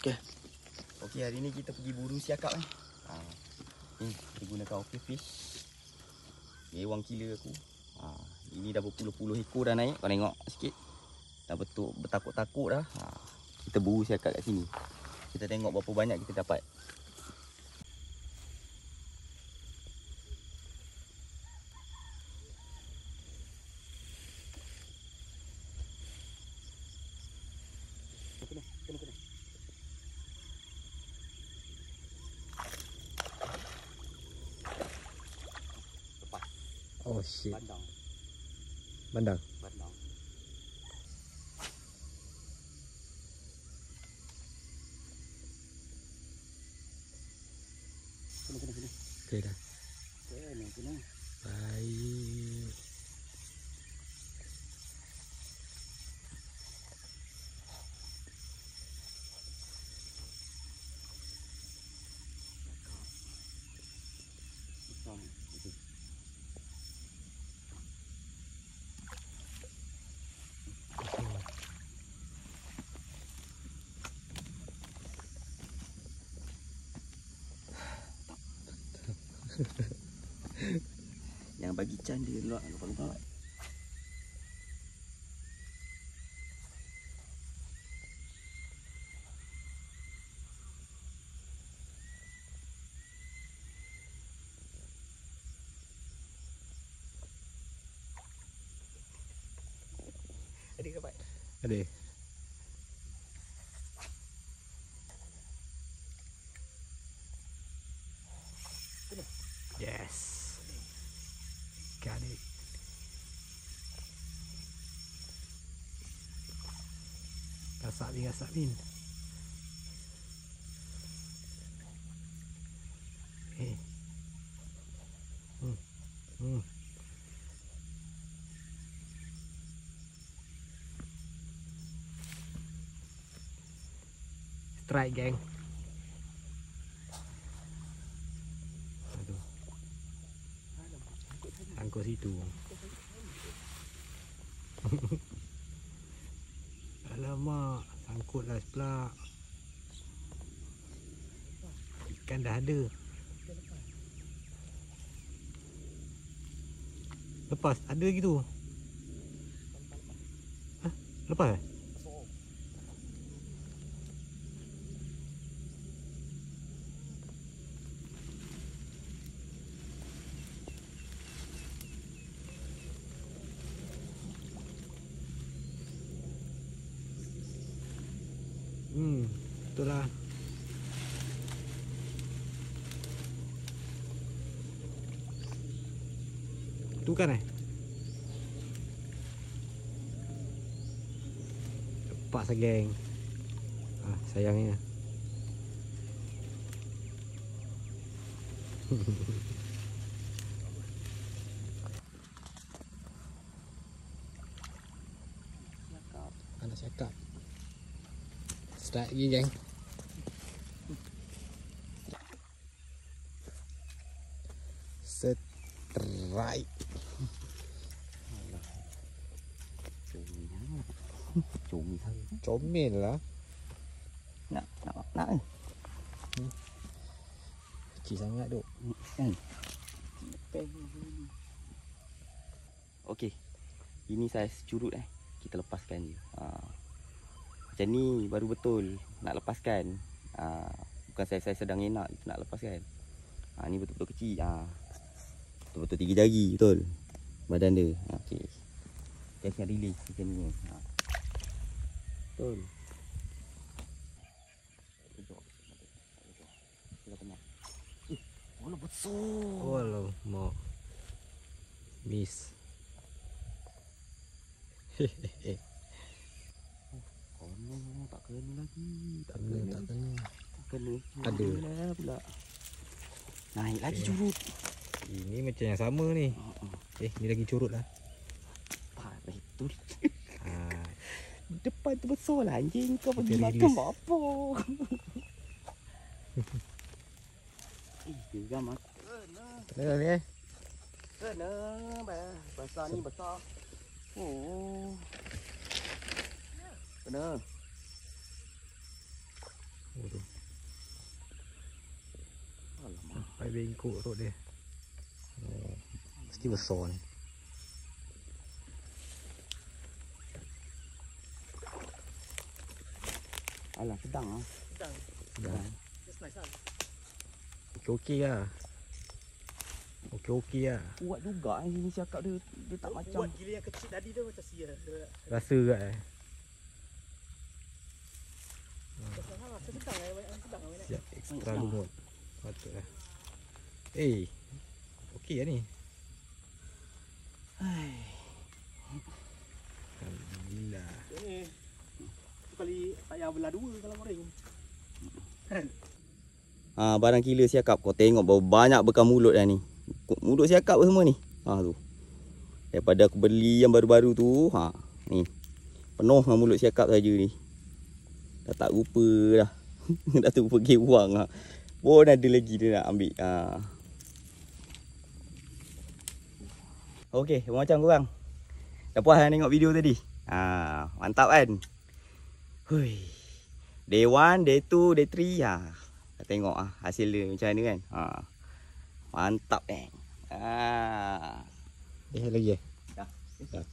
Okey. Okey, hari ni kita pergi buru siakap ni. Ni kita gunakan OK Fish. Mewang gila aku. Ini dah berpuluh-puluh ekor dah naik. Kau tengok sikit. Dah betul bertakuk-takuk dah. Kita buru siakap kat sini. Kita tengok berapa banyak kita dapat. Oh shit. Bandang. Bandang. Bandang. Kena. Okey dah. Kena. Baik. Yang bagi canda luar lupa. Adik dapat. Ada. Yes. Got it. Gasak bin. Eh. Strike gang. Aduh. Angkut situ. Alamak, sangkutlah pula. Ikan dah ada. Lepas, ada gitu. Hah? Lepas? Betul lah. Tu kan lepas geng. Sayangnya. Anak cakap. Start lagi geng. Strike. Comel lah. Nak. Kecil sangat duk. Okey. Ini saiz curut kita lepaskan je. Macam ni baru betul nak lepaskan. Bukan saiz sedang enak kita nak lepaskan. Ni betul-betul kecil. Betul-betul 3 jari betul. Badan dia. Okey. Kita release macam ni. Betul. Oh, besar. Oh, mau miss. Hehehe. Oh, tak kena lagi. Tak kena. Ada pula. Naik lagi curut. Ini macam yang sama ni. Ni lagi curut lah. Betul. Depan tu besar lah anjing. Kau pergi Kita makan apa? Tiga makan. Kena ni Kena. Besar ni besar. Oh. Kena. bengkok rot dia. Oh, mesti besar ni. Alah, sedang ah. Dah. Just nice lah. Okey lah. Okey lah. Kuat juga ini siakap dia. Dia tak macam. Buat gila yang kecil tadi dia macam sia. Rasa kat Sedang lah. Sedang lah. Sedang lah. Siap ekstra lumut. Patutlah. Okey lah ni. Alhamdulillah. Ini kali tak payah belah dua kalau goreng. Kan? Barang killer siakap. Kau tengok berapa banyak bekam mulut dah ni. Mulut siakap semua ni. Tu. Daripada aku beli yang baru-baru tu, ni. Penuh dengan mulut siakap saja ni. Dah tak rupa dah. Dah tu pergi buang. Pun ada lagi dia nak ambil. Okey, macam korang. Dah puas kan tengok video tadi? Mantap kan? Hui. Day 1, day 2, day 3. Dah tengok hasil dia macam mana kan? Mantap kan? Lagi Dah. Dah.